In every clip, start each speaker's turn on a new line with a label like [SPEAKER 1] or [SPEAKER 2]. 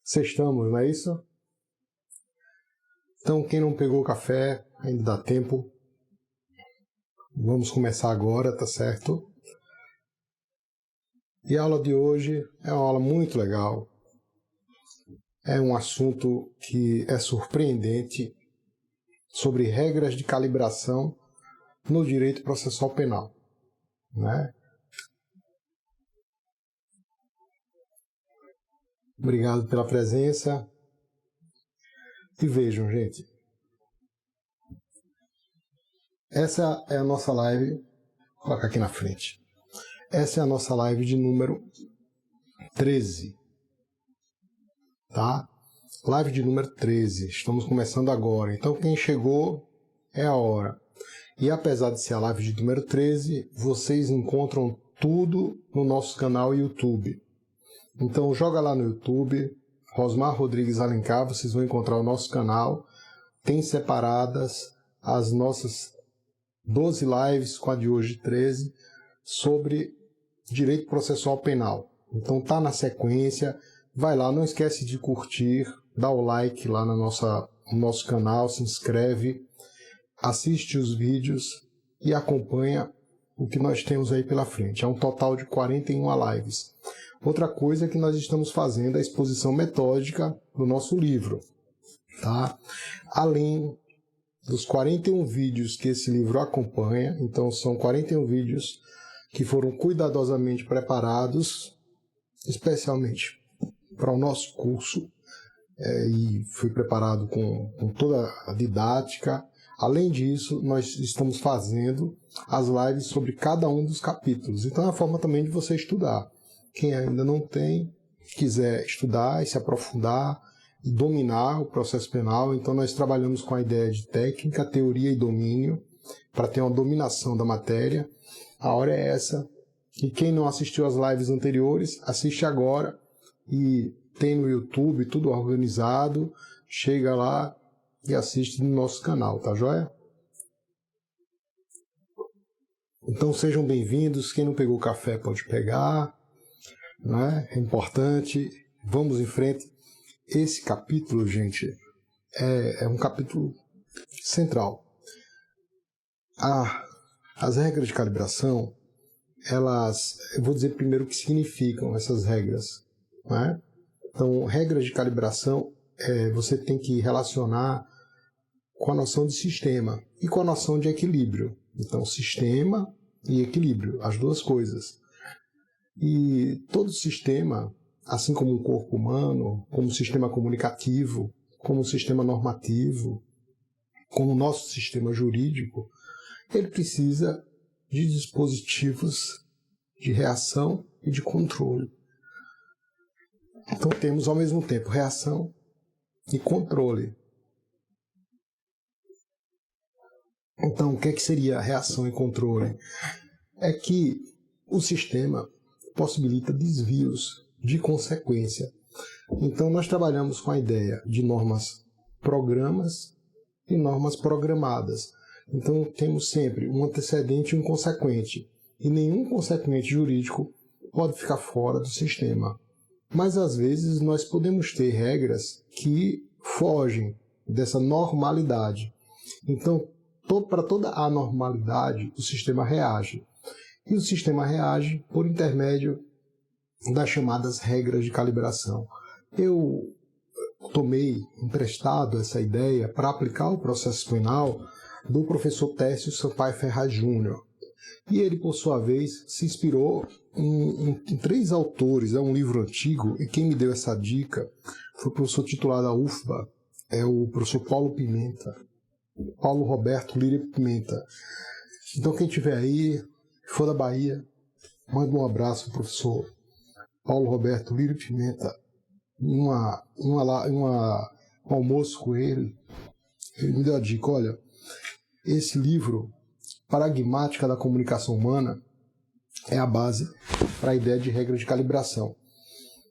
[SPEAKER 1] Sextamos, não é isso? Então, quem não pegou o café, ainda dá tempo. Vamos começar agora, tá certo? E a aula de hoje é uma aula muito legal. É um assunto que é surpreendente sobre regras de calibração no direito processual penal, né? Obrigado pela presença. E vejam, gente. Essa é a nossa live. Vou colocar aqui na frente. Essa é a nossa live de número 13. Tá? Live de número 13. Estamos começando agora. Então, quem chegou é a hora. E apesar de ser a live de número 13, vocês encontram tudo no nosso canal YouTube. Então, joga lá no YouTube, Rosmar Rodrigues Alencar, vocês vão encontrar o nosso canal. Tem separadas as nossas 12 lives, com a de hoje 13, sobre direito processual penal. Então, tá na sequência. Vai lá, não esquece de curtir, dá o like lá no nosso canal, se inscreve, assiste os vídeos e acompanha o que nós temos aí pela frente. É um total de 41 lives. Outra coisa é que nós estamos fazendo a exposição metódica do nosso livro, tá? Além dos 41 vídeos que esse livro acompanha, então são 41 vídeos que foram cuidadosamente preparados, especialmente para o nosso curso, e foi preparado com toda a didática. Além disso, nós estamos fazendo as lives sobre cada um dos capítulos. Então é uma forma também de você estudar. Quem ainda não tem, quiser estudar e se aprofundar e dominar o processo penal, então nós trabalhamos com a ideia de técnica, teoria e domínio, para ter uma dominação da matéria. A hora é essa. E quem não assistiu às lives anteriores, assiste agora. E tem no YouTube tudo organizado. Chega lá e assiste no nosso canal, tá joia? Então sejam bem-vindos. Quem não pegou café pode pegar, né? É importante. Vamos em frente. Esse capítulo, gente, é um capítulo central. As regras de calibração, eu vou dizer primeiro o que significam essas regras, né? Então, regras de calibração, você tem que relacionar com a noção de sistema e com a noção de equilíbrio. Então, sistema e equilíbrio, as duas coisas. E todo sistema, assim como um corpo humano, como um sistema comunicativo, como um sistema normativo, como o nosso sistema jurídico, ele precisa de dispositivos de reação e de controle. Então temos ao mesmo tempo reação e controle. Então o que seria reação e controle? É que o sistema possibilita desvios de consequência. Então nós trabalhamos com a ideia de normas programas e normas programadas. Então temos sempre um antecedente e um consequente. E nenhum consequente jurídico pode ficar fora do sistema. Mas às vezes nós podemos ter regras que fogem dessa normalidade. Então, para toda anormalidade, o sistema reage. E o sistema reage por intermédio das chamadas regras de calibração. Eu tomei emprestado essa ideia para aplicar o processo penal do professor Tércio Sampaio Ferraz Júnior. E ele, por sua vez, se inspirou em 3 autores. É um livro antigo, e quem me deu essa dica foi o professor titular da UFBA, é o professor Paulo Pimenta, Paulo Roberto Lira Pimenta. Então, quem estiver aí, for da Bahia, manda um abraço ao professor Paulo Roberto Lira Pimenta. Um almoço com ele, ele me deu a dica: olha, esse livro, Pragmática da Comunicação Humana, é a base para a ideia de regra de calibração.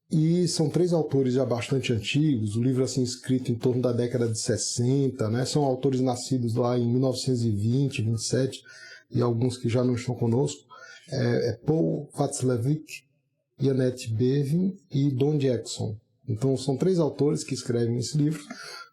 [SPEAKER 1] E são 3 autores já bastante antigos, o livro assim escrito em torno da década de 60, né? São autores nascidos lá em 1920, 27, e alguns que já não estão conosco. Paul Václavic, Janet Bevin e Don Jackson. Então são 3 autores que escrevem esse livro.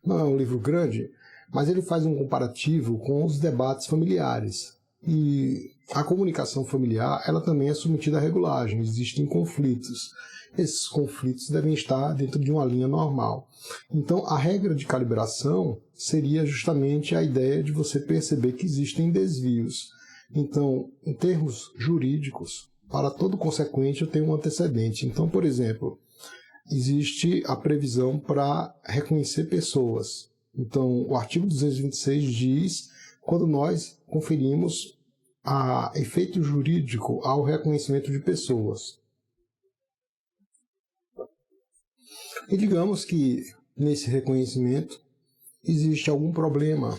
[SPEAKER 1] Não é um livro grande, mas ele faz um comparativo com os debates familiares. E a comunicação familiar, ela também é submetida à regulagem, existem conflitos. Esses conflitos devem estar dentro de uma linha normal. Então, a regra de calibração seria justamente a ideia de você perceber que existem desvios. Então, em termos jurídicos, para todo consequente eu tenho um antecedente. Então, por exemplo, existe a previsão para reconhecer pessoas. Então, o artigo 226 diz quando nós conferimos efeito jurídico ao reconhecimento de pessoas. E digamos que nesse reconhecimento existe algum problema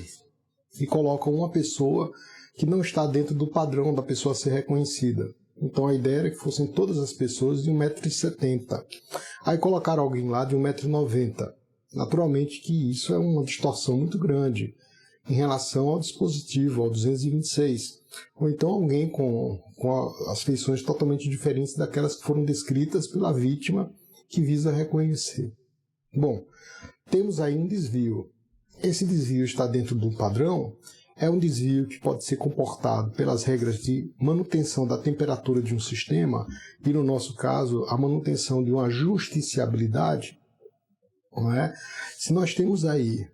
[SPEAKER 1] e colocam uma pessoa que não está dentro do padrão da pessoa a ser reconhecida. Então a ideia era que fossem todas as pessoas de 1,70 m. Aí colocaram alguém lá de 1,90 m. Naturalmente que isso é uma distorção muito grande em relação ao dispositivo, ao 226. Ou então alguém com as feições totalmente diferentes daquelas que foram descritas pela vítima que visa reconhecer. Bom, temos aí um desvio. Esse desvio está dentro do padrão, é um desvio que pode ser comportado pelas regras de manutenção da temperatura de um sistema e, no nosso caso, a manutenção de uma justiciabilidade. Não é? Se nós temos aí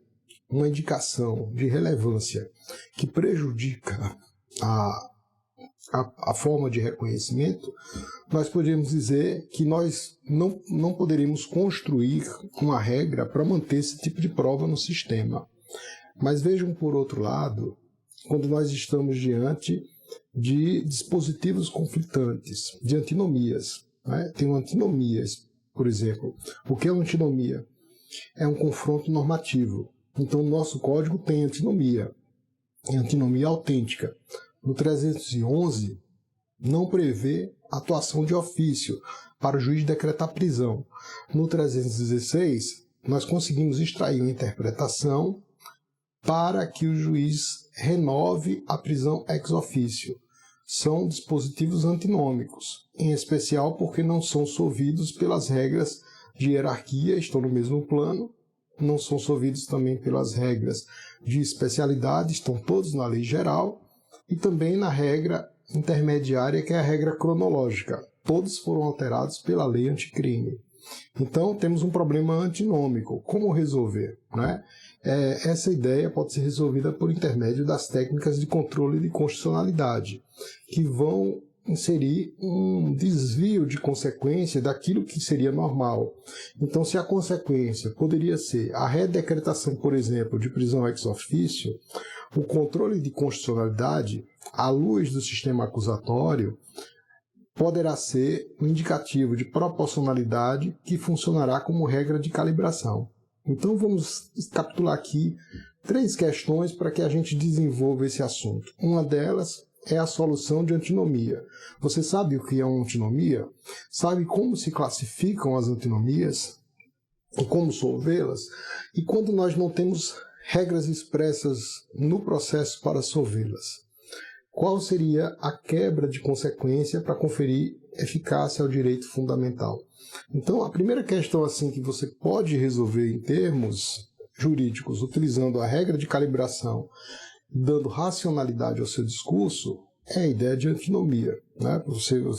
[SPEAKER 1] uma indicação de relevância que prejudica a forma de reconhecimento, nós podemos dizer que nós não poderíamos construir uma regra para manter esse tipo de prova no sistema. Mas vejam, por outro lado, quando nós estamos diante de dispositivos conflitantes, de antinomias. Né? Tem antinomias, por exemplo. O que é uma antinomia? É um confronto normativo. Então, o nosso código tem antinomia. É antinomia autêntica. No 311, não prevê atuação de ofício para o juiz decretar prisão. No 316, nós conseguimos extrair uma interpretação para que o juiz renove a prisão ex officio. São dispositivos antinômicos, em especial porque não são solvidos pelas regras de hierarquia, estão no mesmo plano, não são solvidos também pelas regras de especialidade, estão todos na lei geral, e também na regra intermediária, que é a regra cronológica. Todos foram alterados pela lei anticrime. Então, temos um problema antinômico. Como resolver? Né? Essa ideia pode ser resolvida por intermédio das técnicas de controle de constitucionalidade, que vão inserir um desvio de consequência daquilo que seria normal. Então, se a consequência poderia ser a redecretação, por exemplo, de prisão ex officio, o controle de constitucionalidade, à luz do sistema acusatório, poderá ser um indicativo de proporcionalidade que funcionará como regra de calibração. Então vamos capitular aqui 3 questões para que a gente desenvolva esse assunto. Uma delas é a solução de antinomia. Você sabe o que é uma antinomia? Sabe como se classificam as antinomias? E como solvê-las? E quando nós não temos regras expressas no processo para solvê-las? Qual seria a quebra de consequência para conferir eficácia ao direito fundamental? Então, a primeira questão assim que você pode resolver em termos jurídicos, utilizando a regra de calibração, dando racionalidade ao seu discurso, é a ideia de antinomia. Né?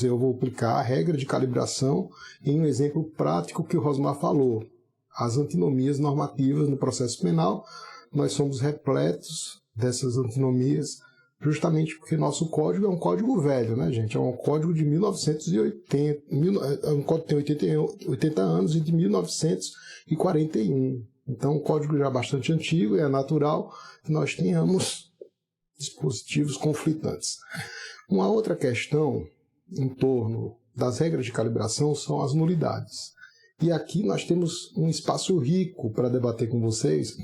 [SPEAKER 1] Eu vou aplicar a regra de calibração em um exemplo prático que o Rosmar falou. As antinomias normativas no processo penal, nós somos repletos dessas antinomias, justamente porque nosso código é um código velho, né, gente? É um código de 1980, é um código que tem 80 anos e de 1941. Então, um código já bastante antigo, é natural que nós tenhamos dispositivos conflitantes. Uma outra questão em torno das regras de calibração são as nulidades. E aqui nós temos um espaço rico para debater com vocês,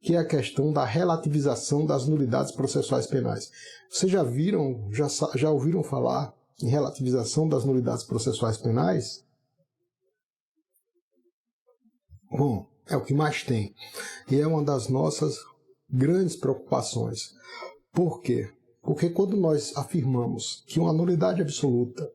[SPEAKER 1] que é a questão da relativização das nulidades processuais penais. Vocês já ouviram falar em relativização das nulidades processuais penais? Bom, é o que mais tem. E é uma das nossas grandes preocupações. Por quê? Porque quando nós afirmamos que uma nulidade absoluta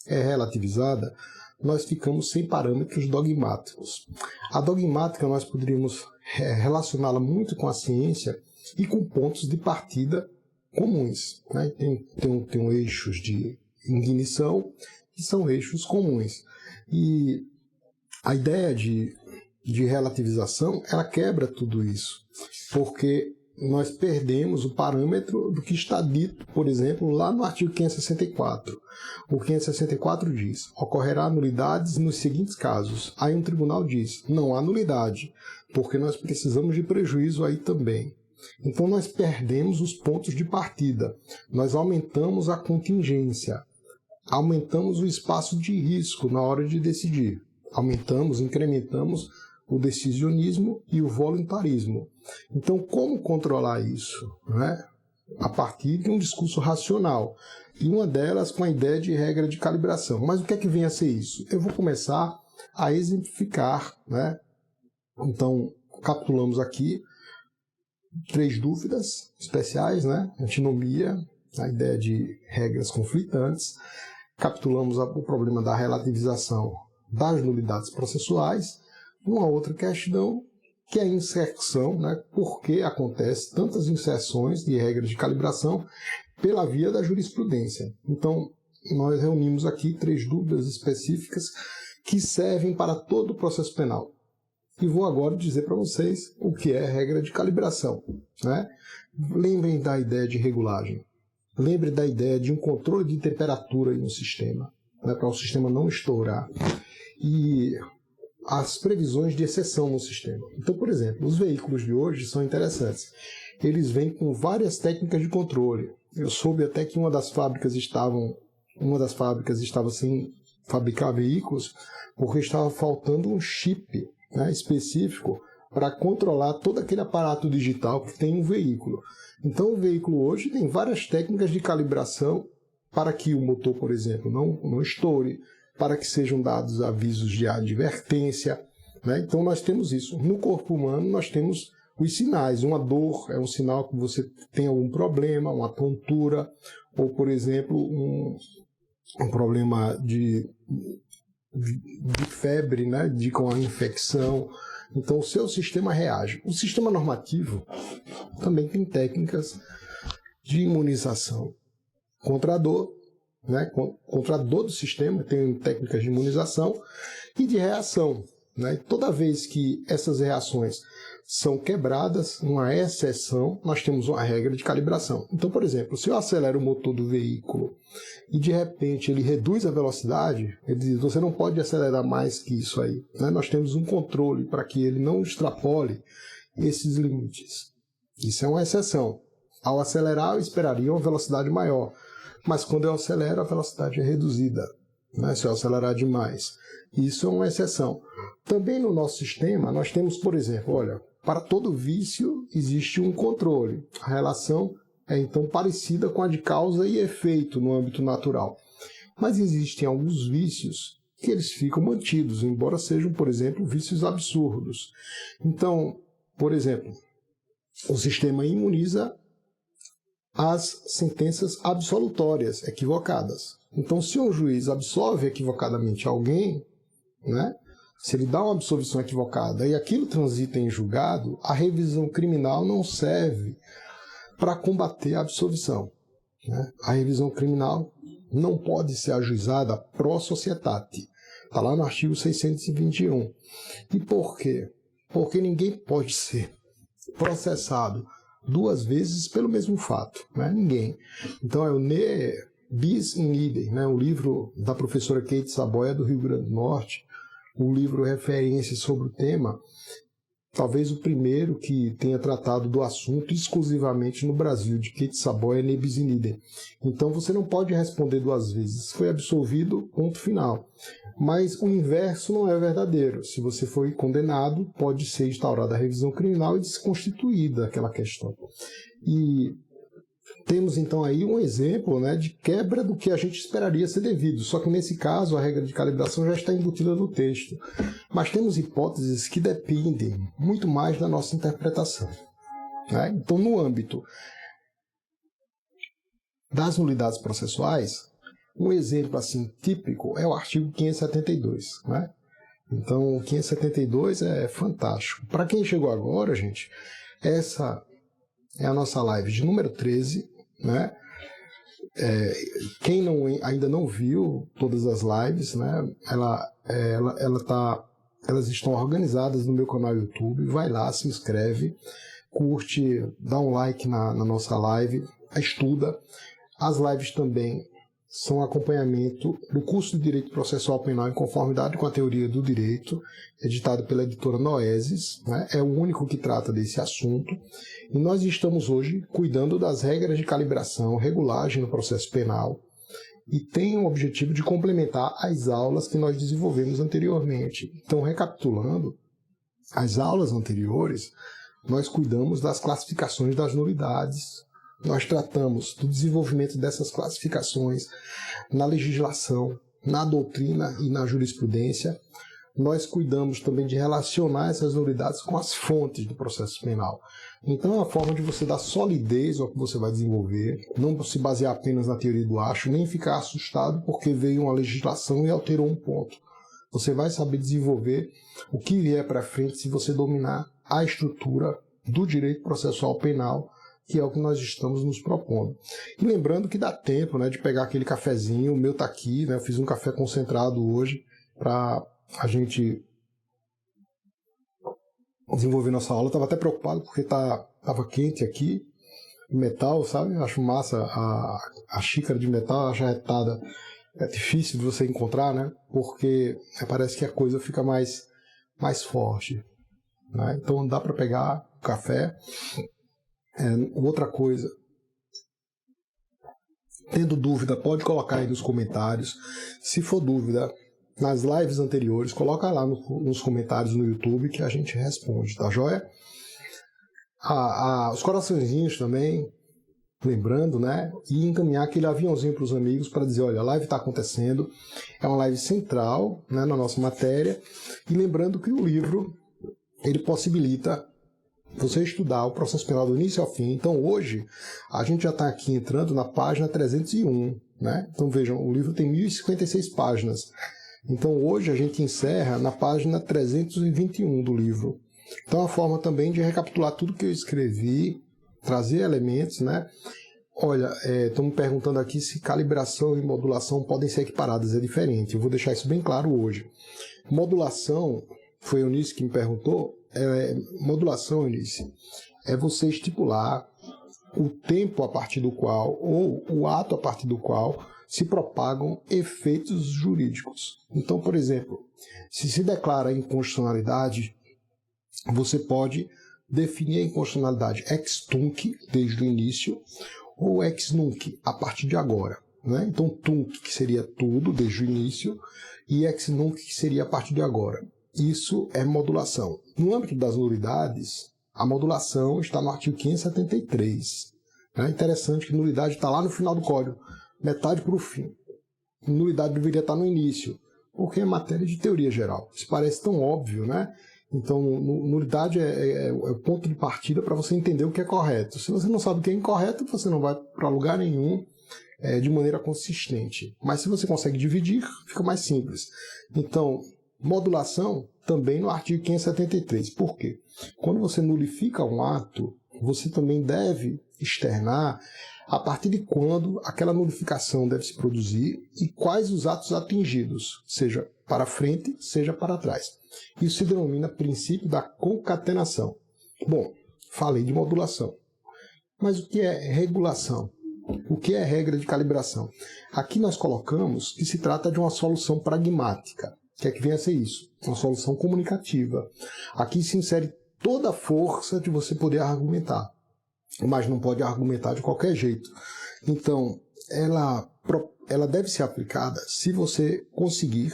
[SPEAKER 1] é relativizada, nós ficamos sem parâmetros dogmáticos. A dogmática nós poderíamos relacioná-la muito com a ciência e com pontos de partida comuns, né? Tem eixos de ignição que são eixos comuns. E a ideia de relativização, ela quebra tudo isso, porque nós perdemos o parâmetro do que está dito, por exemplo, lá no artigo 564. O 564 diz: ocorrerá nulidades nos seguintes casos. Aí um tribunal diz: não há nulidade, porque nós precisamos de prejuízo aí também. Então nós perdemos os pontos de partida, nós aumentamos a contingência, aumentamos o espaço de risco na hora de decidir, incrementamos o decisionismo e o voluntarismo. Então, como controlar isso? Né? A partir de um discurso racional. E uma delas com a ideia de regra de calibração. Mas o que é que vem a ser isso? Eu vou começar a exemplificar. Né? Então, capitulamos aqui 3 dúvidas especiais, né? Antinomia, a ideia de regras conflitantes. Capitulamos o problema da relativização das nulidades processuais. Uma outra questão, que é a inserção, né? Por que acontece tantas inserções de regras de calibração pela via da jurisprudência. Então, nós reunimos aqui 3 dúvidas específicas que servem para todo o processo penal. E vou agora dizer para vocês o que é regra de calibração. Né? Lembrem da ideia de regulagem. Lembrem da ideia de um controle de temperatura em um sistema, né? Para o sistema não estourar. E as previsões de exceção no sistema. Então, por exemplo, os veículos de hoje são interessantes. Eles vêm com várias técnicas de controle. Eu soube até que uma das fábricas estava sem fabricar veículos porque estava faltando um chip, né, específico para controlar todo aquele aparato digital que tem um veículo. Então, o veículo hoje tem várias técnicas de calibração para que o motor, por exemplo, não estoure, para que sejam dados avisos de advertência. Né? Então, nós temos isso. No corpo humano, nós temos os sinais. Uma dor é um sinal que você tem algum problema, uma tontura, ou, por exemplo, um problema de febre, né? Com a infecção. Então, o seu sistema reage. O sistema normativo também tem técnicas de imunização contra a dor, né? Contra a dor do sistema, tem técnicas de imunização e de reação. Né? Toda vez que essas reações são quebradas, uma exceção, nós temos uma regra de calibração. Então, por exemplo, se eu acelero o motor do veículo e de repente ele reduz a velocidade, ele diz: você não pode acelerar mais que isso aí. Né? Nós temos um controle para que ele não extrapole esses limites. Isso é uma exceção. Ao acelerar, eu esperaria uma velocidade maior, mas quando eu acelero, a velocidade é reduzida, né? Se eu acelerar demais. Isso é uma exceção. Também no nosso sistema, nós temos, por exemplo, olha, para todo vício existe um controle. A relação é então parecida com a de causa e efeito no âmbito natural. Mas existem alguns vícios que eles ficam mantidos, embora sejam, por exemplo, vícios absurdos. Então, por exemplo, o sistema imuniza as sentenças absolutórias equivocadas. Então, se um juiz absolve equivocadamente alguém, né, se ele dá uma absolvição equivocada e aquilo transita em julgado, a revisão criminal não serve para combater a absolvição. Né? A revisão criminal não pode ser ajuizada pro societate. Está lá no artigo 621. E por quê? Porque ninguém pode ser processado 2 vezes pelo mesmo fato. Né? Ninguém. Então é o ne bis in idem, né? O livro da professora Kate Saboia do Rio Grande do Norte, o livro referência sobre o tema, talvez o primeiro que tenha tratado do assunto exclusivamente no Brasil, de Kate Saboia, ne bis in idem. Então você não pode responder 2 vezes. Foi absolvido, ponto final. Mas o inverso não é verdadeiro. Se você foi condenado, pode ser instaurada a revisão criminal e desconstituída aquela questão. E temos então aí um exemplo, né, de quebra do que a gente esperaria ser devido. Só que nesse caso a regra de calibração já está embutida no texto. Mas temos hipóteses que dependem muito mais da nossa interpretação. Né? Então, no âmbito das nulidades processuais, Um exemplo assim típico é o artigo 572, né? Então, o 572 é fantástico. Para quem chegou agora, gente, essa é a nossa live de número 13, né? Quem ainda não viu todas as lives, né? Elas estão organizadas no meu canal YouTube. Vai lá, se inscreve, curte, dá um like na nossa live, estuda. As lives também são acompanhamento do curso de Direito Processual Penal em conformidade com a teoria do direito, editado pela editora Noesis, né? É o único que trata desse assunto. E nós estamos hoje cuidando das regras de calibração, regulagem no processo penal, e tem o objetivo de complementar as aulas que nós desenvolvemos anteriormente. Então, recapitulando, as aulas anteriores, nós cuidamos das classificações das nulidades. Nós tratamos do desenvolvimento dessas classificações na legislação, na doutrina e na jurisprudência. Nós cuidamos também de relacionar essas nulidades com as fontes do processo penal. Então é uma forma de você dar solidez ao que você vai desenvolver, não se basear apenas na teoria do acho, nem ficar assustado porque veio uma legislação e alterou um ponto. Você vai saber desenvolver o que vier para frente se você dominar a estrutura do direito processual penal, que é o que nós estamos nos propondo. E lembrando que dá tempo, né, de pegar aquele cafezinho, o meu tá aqui, né, eu fiz um café concentrado hoje para a gente desenvolver nossa aula. Eu estava até preocupado porque tava quente aqui, metal, sabe? Eu acho massa a xícara de metal ajarretada. É difícil de você encontrar, né? Porque parece que a coisa fica mais forte, né? Então dá para pegar o café. Outra coisa, tendo dúvida, pode colocar aí nos comentários. Se for dúvida, nas lives anteriores, coloca lá nos comentários no YouTube que a gente responde, tá joia? Os coraçõezinhos também, lembrando, né? E encaminhar aquele aviãozinho para os amigos para dizer, olha, a live está acontecendo, é uma live central, né, na nossa matéria. E lembrando que o livro, ele possibilita você estudar o processo penal do início ao fim. Então hoje a gente já está aqui entrando na página 301, né? Então vejam, o livro tem 1056 páginas. Então hoje a gente encerra na página 321 do livro. Então é uma forma também de recapitular tudo que eu escrevi, trazer elementos, né? Olha, estão me perguntando aqui se calibração e modulação podem ser equiparadas. É diferente, eu vou deixar isso bem claro hoje. Modulação, foi a Eunice que me perguntou. Modulação, Eunice, é você estipular o tempo a partir do qual, ou o ato a partir do qual se propagam efeitos jurídicos. Então, por exemplo, se declara inconstitucionalidade, você pode definir a inconstitucionalidade ex tunc, desde o início, ou ex nunc, a partir de agora, né? Então, tunc, que seria tudo, desde o início, e ex nunc, que seria a partir de agora. Isso é modulação. No âmbito das nulidades, a modulação está no artigo 573. É interessante que nulidade está lá no final do código, metade para o fim. Nulidade deveria estar no início, porque é matéria de teoria geral. Isso parece tão óbvio, né? Então, nulidade é o ponto de partida para você entender o que é correto. Se você não sabe o que é incorreto, você não vai para lugar nenhum de maneira consistente. Mas se você consegue dividir, fica mais simples. Então, modulação também no artigo 573. Por quê? Quando você nulifica um ato, você também deve externar a partir de quando aquela nulificação deve se produzir e quais os atos atingidos, seja para frente, seja para trás. Isso se denomina princípio da concatenação. Bom, falei de modulação. Mas o que é regulação? O que é regra de calibração? Aqui nós colocamos que se trata de uma solução pragmática. O que é que vem a ser isso? Uma solução comunicativa. Aqui se insere toda a força de você poder argumentar, mas não pode argumentar de qualquer jeito. Então, ela deve ser aplicada se você conseguir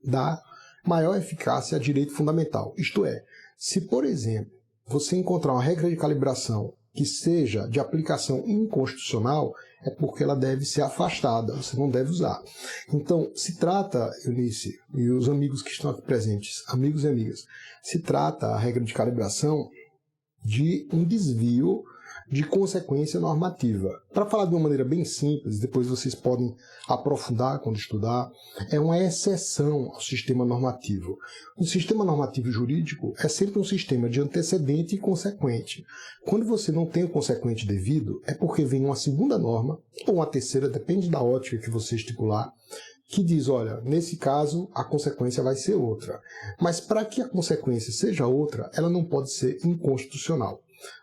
[SPEAKER 1] dar maior eficácia a direito fundamental. Isto é, se, por exemplo, você encontrar uma regra de calibração que seja de aplicação inconstitucional, é porque ela deve ser afastada, você não deve usar. Então, se trata, Eunice, e os amigos que estão aqui presentes, amigos e amigas, se trata a regra de calibração de um desvio de consequência normativa. Para falar de uma maneira bem simples, depois vocês podem aprofundar quando estudar, é uma exceção ao sistema normativo. O sistema normativo jurídico é sempre um sistema de antecedente e consequente. Quando você não tem o consequente devido, é porque vem uma segunda norma, ou uma terceira, depende da ótica que você estipular, que diz, olha, nesse caso a consequência vai ser outra. Mas para que a consequência seja outra, ela não pode ser inconstitucional.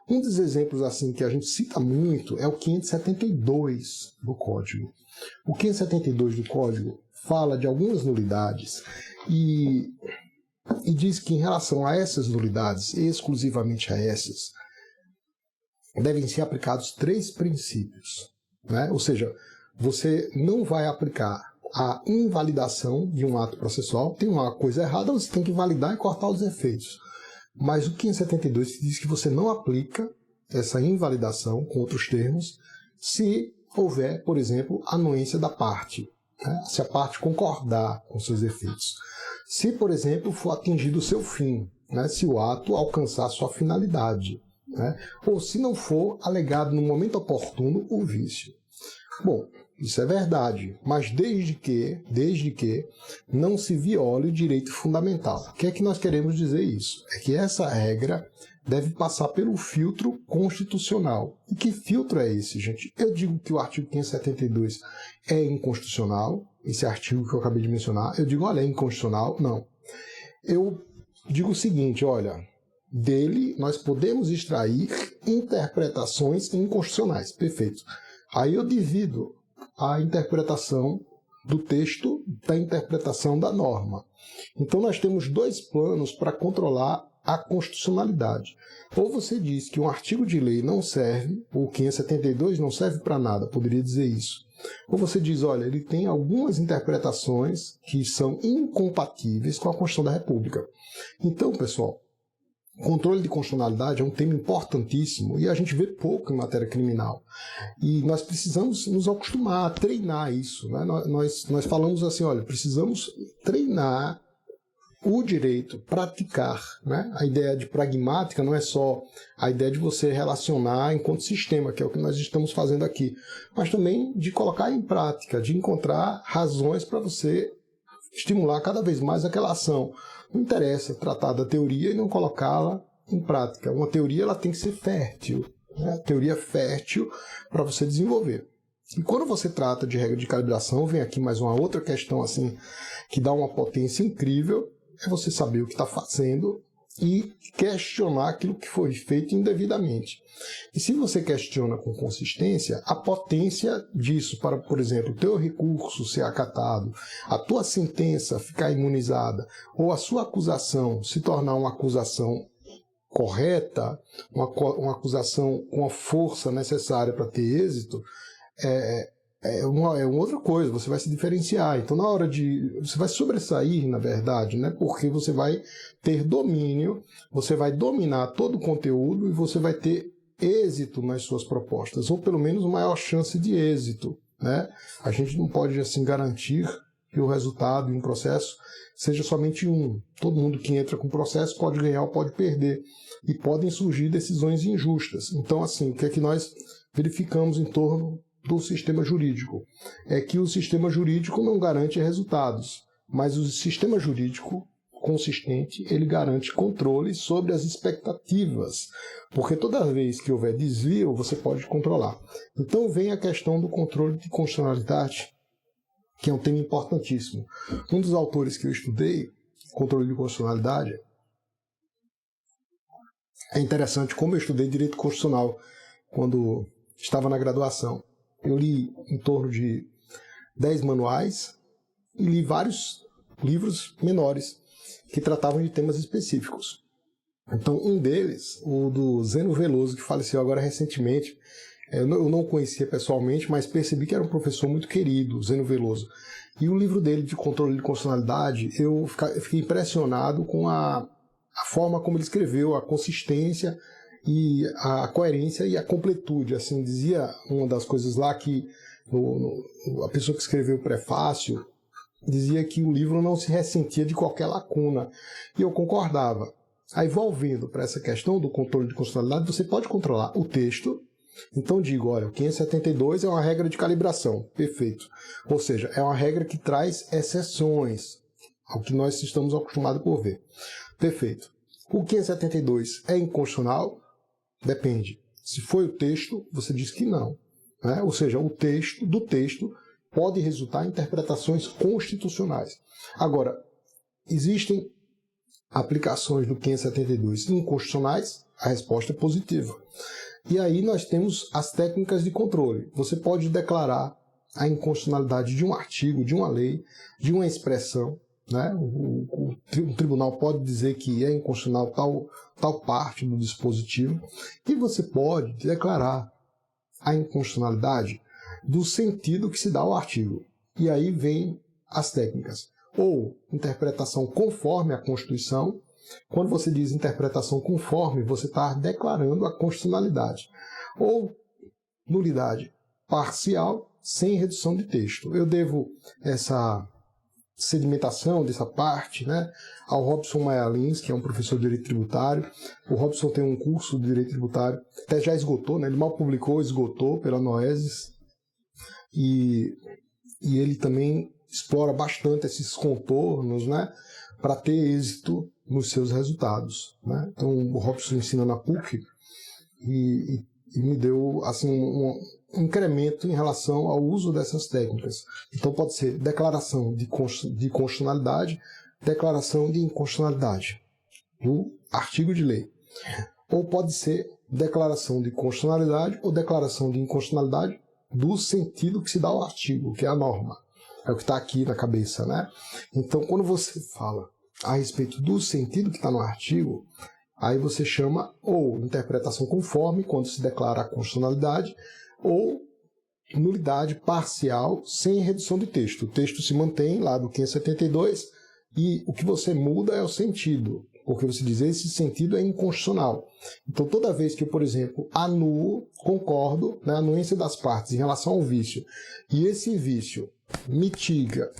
[SPEAKER 1] Um dos exemplos assim que a gente cita muito é o 572 do Código. O 572 do Código fala de algumas nulidades e diz que em relação a essas nulidades, exclusivamente a essas, devem ser aplicados 3 princípios, né? Ou seja, você não vai aplicar a invalidação de um ato processual, tem uma coisa errada, você tem que validar e cortar os efeitos. Mas o 572 diz que você não aplica essa invalidação, com outros termos, se houver, por exemplo, anuência da parte, né? Se a parte concordar com seus efeitos. Se, por exemplo, for atingido o seu fim, né? Se o ato alcançar sua finalidade, né? Ou se não for alegado no momento oportuno o vício. Bom, isso é verdade, mas desde que não se viole o direito fundamental. O que é que nós queremos dizer isso? É que essa regra deve passar pelo filtro constitucional. E que filtro é esse, gente? Eu digo que o artigo 572 é inconstitucional, esse artigo que eu acabei de mencionar. Eu digo, olha, é inconstitucional? Não. Eu digo o seguinte, olha, dele nós podemos extrair interpretações inconstitucionais. Perfeito. Aí eu divido a interpretação do texto da interpretação da norma. Então nós temos 2 planos para controlar a constitucionalidade. Ou você diz que um artigo de lei não serve, o 572 não serve para nada, poderia dizer isso. Ou você diz, olha, ele tem algumas interpretações que são incompatíveis com a Constituição da República. Então, pessoal, controle de constitucionalidade é um tema importantíssimo e a gente vê pouco em matéria criminal. E nós precisamos nos acostumar a treinar isso, né? Nós falamos assim, olha, precisamos treinar o direito, praticar, né? A ideia de pragmática não é só a ideia de você relacionar enquanto sistema, que é o que nós estamos fazendo aqui, mas também de colocar em prática, de encontrar razões para você estimular cada vez mais aquela ação. Não interessa tratar da teoria e não colocá-la em prática. Uma teoria ela tem que ser fértil, né? Teoria fértil para você desenvolver. E quando você trata de regra de calibração, vem aqui mais uma outra questão assim que dá uma potência incrível, é você saber o que está fazendo e questionar aquilo que foi feito indevidamente. E se você questiona com consistência, a potência disso para, por exemplo, o teu recurso ser acatado, a tua sentença ficar imunizada, ou a sua acusação se tornar uma acusação correta, uma acusação com a força necessária para ter êxito, é uma outra coisa, você vai se diferenciar. Então, na hora você vai sobressair, na verdade, né? Porque você vai ter domínio, você vai dominar todo o conteúdo e você vai ter êxito nas suas propostas, ou pelo menos maior chance de êxito, né? A gente não pode, assim, garantir que o resultado em um processo seja somente um. Todo mundo que entra com o processo pode ganhar ou pode perder. E podem surgir decisões injustas. Então, assim, o que é que nós verificamos em torno do sistema jurídico? É que o sistema jurídico não garante resultados, mas o sistema jurídico consistente, ele garante controle sobre as expectativas, porque toda vez que houver desvio, você pode controlar. Então vem a questão do controle de constitucionalidade, que é um tema importantíssimo. Um dos autores que eu estudei, controle de constitucionalidade, é interessante como eu estudei direito constitucional quando estava na graduação. Eu li em torno de 10 manuais e li vários livros menores que tratavam de temas específicos. Então, um deles, o do Zeno Veloso, que faleceu agora recentemente, eu não o conhecia pessoalmente, mas percebi que era um professor muito querido, Zeno Veloso. E o livro dele de controle de constitucionalidade, eu fiquei impressionado com a forma como ele escreveu, a consistência e a coerência e a completude. Assim, dizia uma das coisas lá que a pessoa que escreveu o prefácio dizia que o livro não se ressentia de qualquer lacuna. E eu concordava. Aí, volvendo para essa questão do controle de constitucionalidade, você pode controlar o texto. Então, digo, olha, o 572 é uma regra de calibração. Perfeito. Ou seja, é uma regra que traz exceções ao que nós estamos acostumados por ver. Perfeito. O 572 é inconstitucional? Depende. Se foi o texto, você diz que não. Né? Ou seja, o texto do texto pode resultar em interpretações constitucionais. Agora, existem aplicações do 572 inconstitucionais? A resposta é positiva. E aí nós temos as técnicas de controle. Você pode declarar a inconstitucionalidade de um artigo, de uma lei, de uma expressão. Né? O tribunal pode dizer que é inconstitucional tal parte do dispositivo. E você pode declarar a inconstitucionalidade do sentido que se dá ao artigo. E aí vem as técnicas. Ou interpretação conforme a Constituição. Quando você diz interpretação conforme, você está declarando a constitucionalidade. Ou nulidade parcial, sem redução de texto. Eu devo essa sedimentação dessa parte, né, ao Robson Maia Lins, que é um professor de Direito Tributário. O Robson tem um curso de Direito Tributário, até já esgotou, né, ele mal publicou, esgotou pela Noesis. E ele também explora bastante esses contornos, né, para ter êxito nos seus resultados. Né? Então, o Robson ensina na PUC e me deu assim, um incremento em relação ao uso dessas técnicas. Então, pode ser declaração de constitucionalidade, declaração de inconstitucionalidade do artigo de lei. Ou pode ser declaração de constitucionalidade ou declaração de inconstitucionalidade do sentido que se dá ao artigo, que é a norma. É o que está aqui na cabeça, né? Então, quando você fala a respeito do sentido que está no artigo, aí você chama ou interpretação conforme, quando se declara a constitucionalidade, ou nulidade parcial, sem redução de texto. O texto se mantém lá do 572 e o que você muda é o sentido, porque você diz esse sentido é inconstitucional. Então, toda vez que eu, por exemplo, anuo, concordo na anuência das partes em relação ao vício, e esse vício mitiga,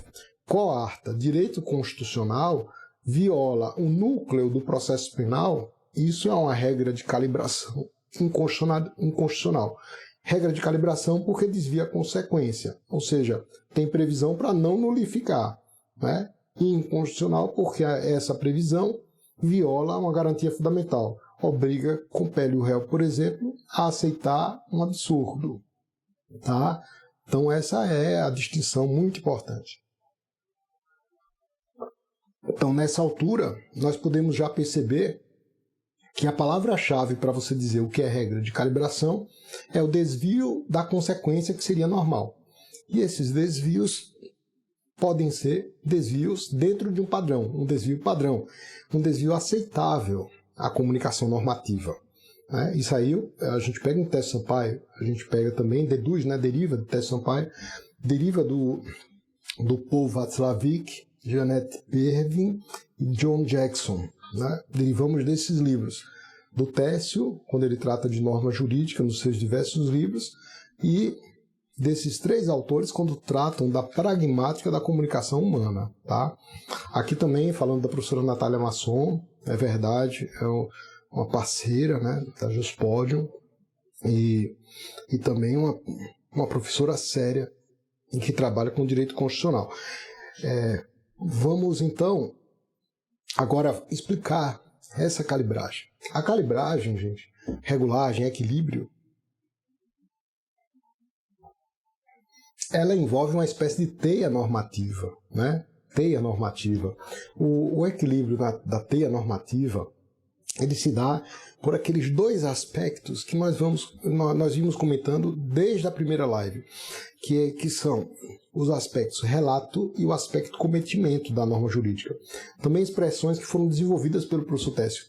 [SPEAKER 1] coarta direito constitucional, viola o núcleo do processo penal, isso é uma regra de calibração inconstitucional. Regra de calibração porque desvia a consequência, ou seja, tem previsão para não nulificar. Né? E inconstitucional porque essa previsão viola uma garantia fundamental. Obriga, compele o réu, por exemplo, a aceitar um absurdo. Tá? Então essa é a distinção muito importante. Então, nessa altura, nós podemos já perceber que a palavra-chave para você dizer o que é regra de calibração é o desvio da consequência que seria normal. E esses desvios podem ser desvios dentro de um padrão, um desvio padrão, um desvio aceitável à comunicação normativa. Né? Isso aí a gente pega em Teste Sampaio, a gente pega também, deduz, né, deriva do Teste Sampaio, deriva do Paul Václavic, Jeanette Pervin e John Jackson. Né? Derivamos desses livros. Do Técio, quando ele trata de norma jurídica nos seus diversos livros, e desses três autores quando tratam da pragmática da comunicação humana. Tá? Aqui também, falando da professora Natália Masson, é verdade, é uma parceira, né, da Juspodium, e também uma professora séria em que trabalha com direito constitucional. Vamos, então, agora explicar essa calibragem. A calibragem, gente, regulagem, equilíbrio, ela envolve uma espécie de teia normativa, né? Teia normativa. O equilíbrio da teia normativa, ele se dá por aqueles dois aspectos que nós vimos comentando desde a primeira live, que são os aspectos relato e o aspecto cometimento da norma jurídica. Também expressões que foram desenvolvidas pelo professor Técio.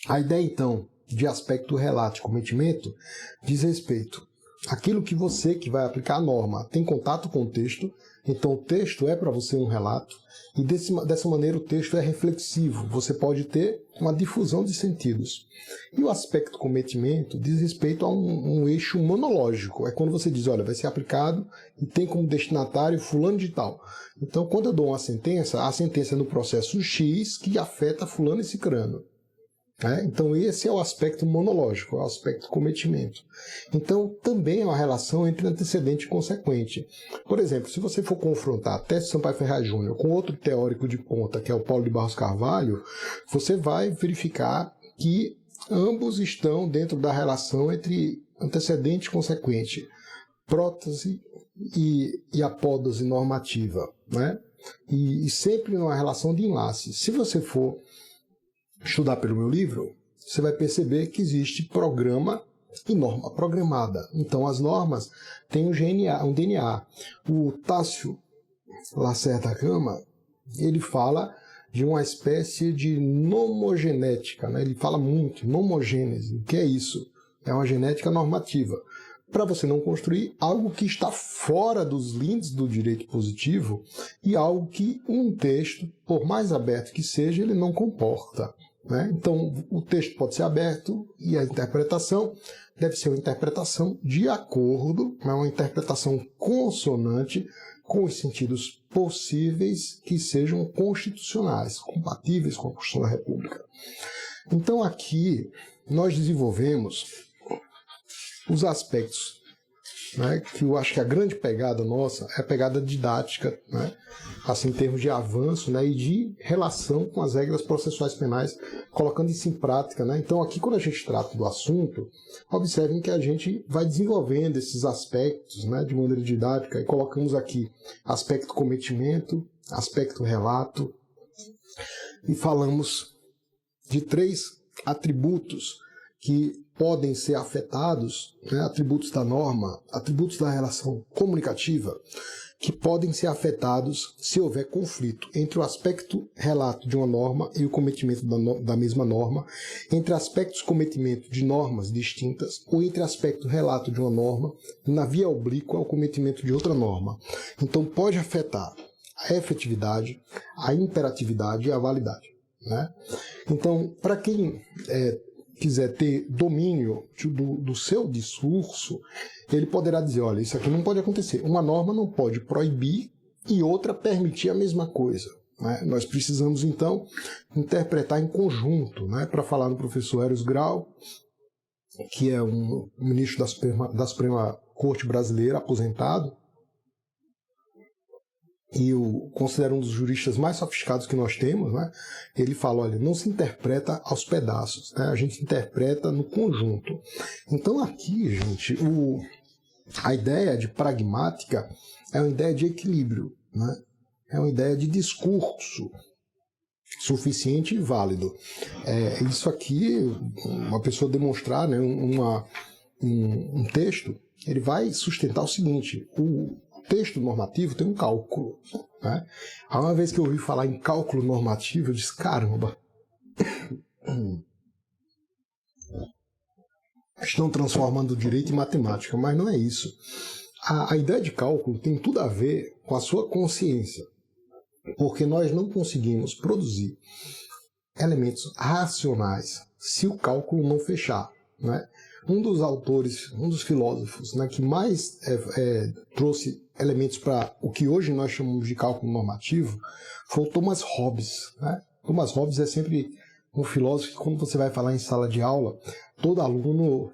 [SPEAKER 1] A ideia, então, de aspecto relato e cometimento diz respeito àquilo que você, que vai aplicar a norma, tem contato com o texto, então o texto é para você um relato, e dessa maneira o texto é reflexivo, você pode ter uma difusão de sentidos. E o aspecto cometimento diz respeito a um eixo monológico, é quando você diz, olha, vai ser aplicado e tem como destinatário fulano de tal. Então, quando eu dou uma sentença, a sentença é no processo X que afeta fulano e cicrano. né? Então esse é o aspecto monológico, é o aspecto cometimento. Então também é uma relação entre antecedente e consequente. Por exemplo, se você for confrontar Tércio Sampaio Ferraz Júnior com outro teórico de ponta, que é o Paulo de Barros Carvalho, você vai verificar que ambos estão dentro da relação entre antecedente e consequente, prótese e apódose normativa, né? E sempre numa relação de enlace. Se você for estudar pelo meu livro, você vai perceber que existe programa e norma programada. Então as normas têm um DNA. O Tássio Lacerda Gama, ele fala de uma espécie de nomogenética, né? Ele fala muito, nomogênese. O que é isso? É uma genética normativa. Para você não construir algo que está fora dos limites do direito positivo e algo que um texto, por mais aberto que seja, ele não comporta, né? Então, o texto pode ser aberto e a interpretação deve ser uma interpretação de acordo, uma interpretação consonante com os sentidos possíveis que sejam constitucionais, compatíveis com a Constituição da República. Então, aqui nós desenvolvemos os aspectos, né, que eu acho que a grande pegada nossa é a pegada didática, né, assim, em termos de avanço, né, e de relação com as regras processuais penais, colocando isso em prática, né. Então aqui, quando a gente trata do assunto, observem que a gente vai desenvolvendo esses aspectos, né, de maneira didática, e colocamos aqui aspecto cometimento, aspecto relato, e falamos de 3 atributos que podem ser afetados, né, atributos da norma, atributos da relação comunicativa, que podem ser afetados se houver conflito entre o aspecto relato de uma norma e o cometimento da mesma norma, entre aspectos cometimento de normas distintas, ou entre aspecto relato de uma norma na via oblíqua ao cometimento de outra norma. Então pode afetar a efetividade, a imperatividade e a validade, né? Então, para quem quiser ter domínio do seu discurso, ele poderá dizer, olha, isso aqui não pode acontecer. Uma norma não pode proibir e outra permitir a mesma coisa, né? Nós precisamos, então, interpretar em conjunto, né? Para falar no professor Eros Grau, que é um ministro da Suprema Corte Brasileira, aposentado, e eu considero um dos juristas mais sofisticados que nós temos, né? Ele fala, olha, não se interpreta aos pedaços, né? A gente interpreta no conjunto. Então aqui, gente, a ideia de pragmática é uma ideia de equilíbrio, né? É uma ideia de discurso suficiente e válido. Isso aqui, uma pessoa demonstrar, né, um texto, ele vai sustentar o seguinte: o texto normativo tem um cálculo, né? Uma vez que eu ouvi falar em cálculo normativo, eu disse, caramba, estão transformando o direito em matemática, mas não é isso. A ideia de cálculo tem tudo a ver com a sua consciência, porque nós não conseguimos produzir elementos racionais se o cálculo não fechar, né? Um dos autores, um dos filósofos, né, que mais trouxe elementos para o que hoje nós chamamos de cálculo normativo foi o Thomas Hobbes, né? Thomas Hobbes é sempre um filósofo que, quando você vai falar em sala de aula, todo aluno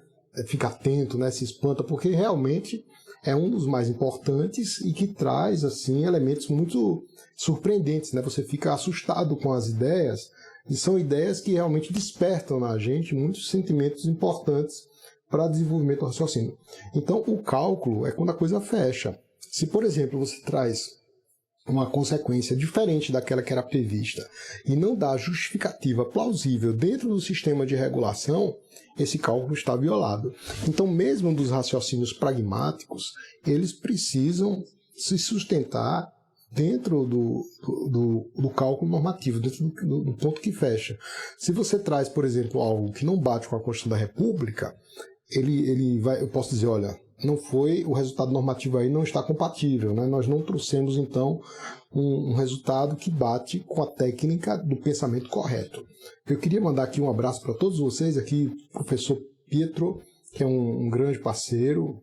[SPEAKER 1] fica atento, né, se espanta, porque realmente é um dos mais importantes e que traz assim elementos muito surpreendentes, né? Você fica assustado com as ideias, e são ideias que realmente despertam na gente muitos sentimentos importantes para desenvolvimento do raciocínio. Então, o cálculo é quando a coisa fecha. Se, por exemplo, você traz uma consequência diferente daquela que era prevista e não dá justificativa plausível dentro do sistema de regulação, esse cálculo está violado. Então, mesmo dos raciocínios pragmáticos, eles precisam se sustentar dentro do cálculo normativo, dentro do ponto que fecha. Se você traz, por exemplo, algo que não bate com a Constituição da República, eu posso dizer, olha, não foi, o resultado normativo aí não está compatível, né? Nós não trouxemos, então, um resultado que bate com a técnica do pensamento correto. Eu queria mandar aqui um abraço para todos vocês, aqui o professor Pietro, que é um grande parceiro,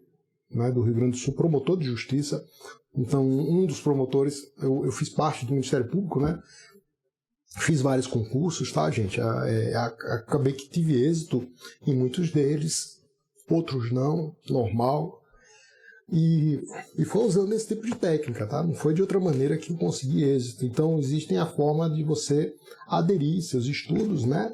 [SPEAKER 1] né, do Rio Grande do Sul, promotor de justiça. Então, um dos promotores, eu fiz parte do Ministério Público, né? Fiz vários concursos, tá, gente? Acabei que tive êxito em muitos deles, outros não, normal. E foi usando esse tipo de técnica, tá? Não foi de outra maneira que eu consegui êxito. Então, existe a forma de você aderir seus estudos, né,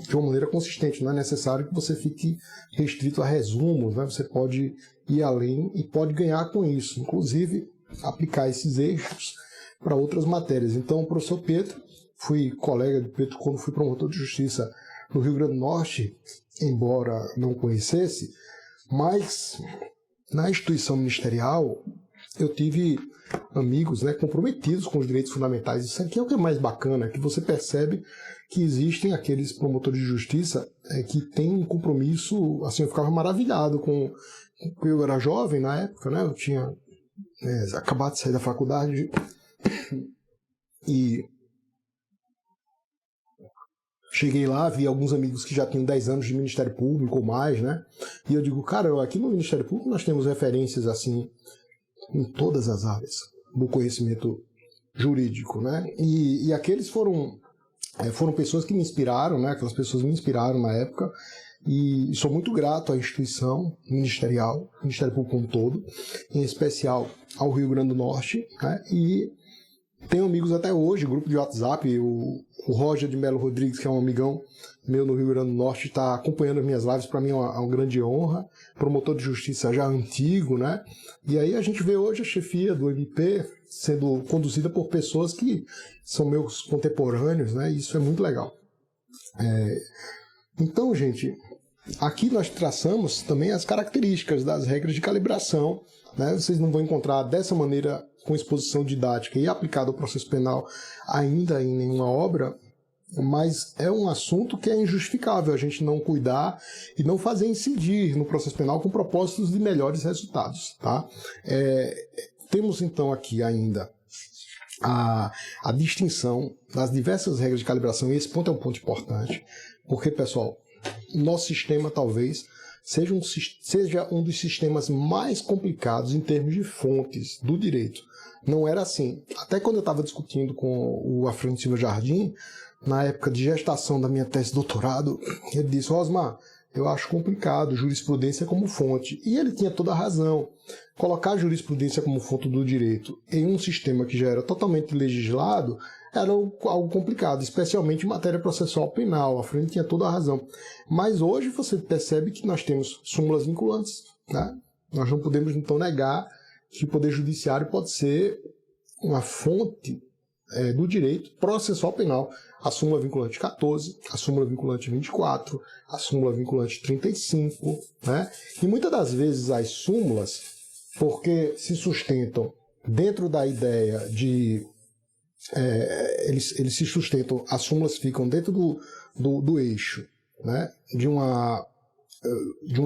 [SPEAKER 1] de uma maneira consistente. Não é necessário que você fique restrito a resumos, né? Você pode ir além e pode ganhar com isso. Inclusive, aplicar esses eixos para outras matérias. Então, o professor Pedro, fui colega de Pedro quando fui promotor de justiça no Rio Grande do Norte, embora não conhecesse, mas na instituição ministerial eu tive amigos, né, comprometidos com os direitos fundamentais. Isso aqui é o que é mais bacana, que você percebe que existem aqueles promotores de justiça que têm um compromisso, assim, eu ficava maravilhado com eu era jovem na época, né, eu tinha acabado de sair da faculdade e cheguei lá, vi alguns amigos que já tinham 10 anos de Ministério Público ou mais, né? E eu digo, cara, aqui no Ministério Público nós temos referências assim em todas as áreas do conhecimento jurídico, né? E aqueles foram pessoas que me inspiraram, né? Aquelas pessoas me inspiraram na época e sou muito grato à instituição ministerial, Ministério Público como um todo, em especial ao Rio Grande do Norte, né? E tenho amigos até hoje, grupo de WhatsApp, o Roger de Melo Rodrigues, que é um amigão meu no Rio Grande do Norte, está acompanhando as minhas lives, para mim é uma grande honra, promotor de justiça já antigo, né? E aí a gente vê hoje a chefia do MP sendo conduzida por pessoas que são meus contemporâneos, né? E isso é muito legal. Então, gente, aqui nós traçamos também as características das regras de calibração, né? Vocês não vão encontrar dessa maneira com exposição didática e aplicado ao processo penal ainda em nenhuma obra, mas é um assunto que é injustificável a gente não cuidar e não fazer incidir no processo penal com propósitos de melhores resultados, tá? Temos então aqui ainda a distinção das diversas regras de calibração, e esse ponto é um ponto importante, porque, pessoal, nosso sistema talvez seja um dos sistemas mais complicados em termos de fontes do direito. Não era assim. Até quando eu estava discutindo com o Afrânio Silva Jardim, na época de gestação da minha tese de doutorado, ele disse, Rosmar, eu acho complicado jurisprudência como fonte. E ele tinha toda a razão. Colocar jurisprudência como fonte do direito em um sistema que já era totalmente legislado era algo complicado, especialmente em matéria processual penal. A frente tinha toda a razão. Mas hoje você percebe que nós temos súmulas vinculantes, né? Nós não podemos, então, negar que o Poder Judiciário pode ser uma fonte do direito processual penal. A súmula vinculante 14, a súmula vinculante 24, a súmula vinculante 35, né? E muitas das vezes as súmulas, porque se sustentam dentro da ideia de... eles se sustentam, as súmulas ficam dentro do eixo, né? de uma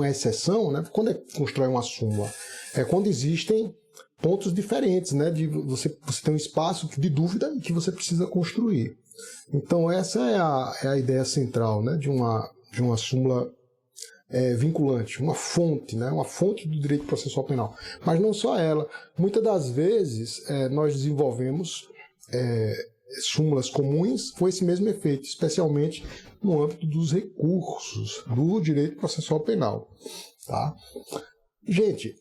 [SPEAKER 1] exceção, né? Quando constrói uma súmula, é quando existem pontos diferentes, né? De você tem um espaço de dúvida que você precisa construir. Então essa é a ideia central, né? de uma súmula vinculante, uma fonte, né? Uma fonte do direito processual penal. Mas não só ela. Muitas das vezes nós desenvolvemos súmulas comuns com esse mesmo efeito, especialmente no âmbito dos recursos do direito processual penal. Tá? Gente,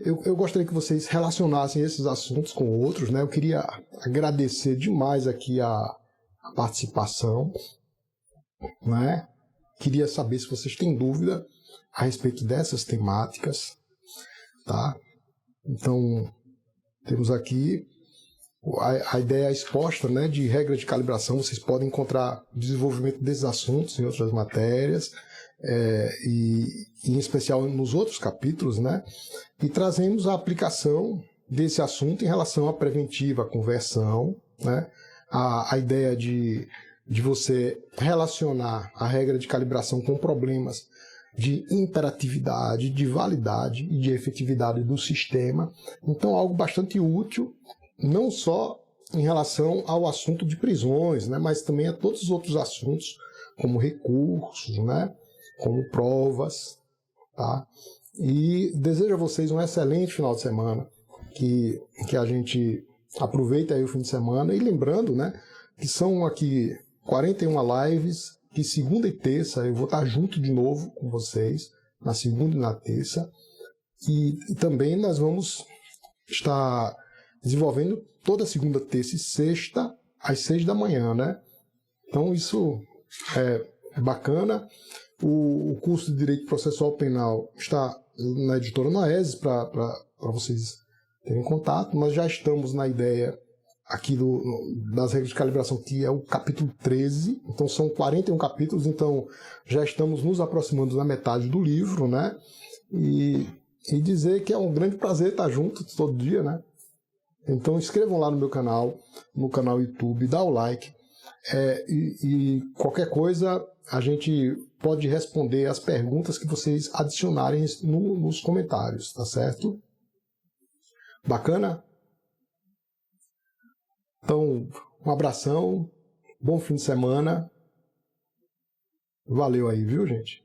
[SPEAKER 1] eu gostaria que vocês relacionassem esses assuntos com outros, né? Eu queria agradecer demais aqui a participação, né? Queria saber se vocês têm dúvida a respeito dessas temáticas, tá? Então, temos aqui a ideia exposta, né, de regra de calibração. Vocês podem encontrar o desenvolvimento desses assuntos em outras matérias, e em especial nos outros capítulos, né? E trazemos a aplicação desse assunto em relação à preventiva, à conversão, né? A ideia de você relacionar a regra de calibração com problemas de imperatividade, de validade e de efetividade do sistema. Então, algo bastante útil, não só em relação ao assunto de prisões, né, mas também a todos os outros assuntos, como recursos, né, como provas. Tá? E desejo a vocês um excelente final de semana, que a gente aproveite aí o fim de semana, e lembrando, né, que são aqui 41 lives, que segunda e terça eu vou estar junto de novo com vocês, na segunda e na terça, e também nós vamos estar desenvolvendo toda segunda, terça e sexta, às 6 da manhã, né? Então isso é bacana. O curso de Direito Processual Penal está na editora Noesis para vocês terem contato. Nós já estamos na ideia aqui das regras de calibração, que é o capítulo 13, então são 41 capítulos, então já estamos nos aproximando da metade do livro, né? E dizer que é um grande prazer estar junto todo dia, né? Então inscrevam lá no meu canal, no canal YouTube, dá o like, e qualquer coisa a gente pode responder as perguntas que vocês adicionarem nos comentários, tá certo? Bacana? Então, um abração, bom fim de semana, valeu aí, viu, gente?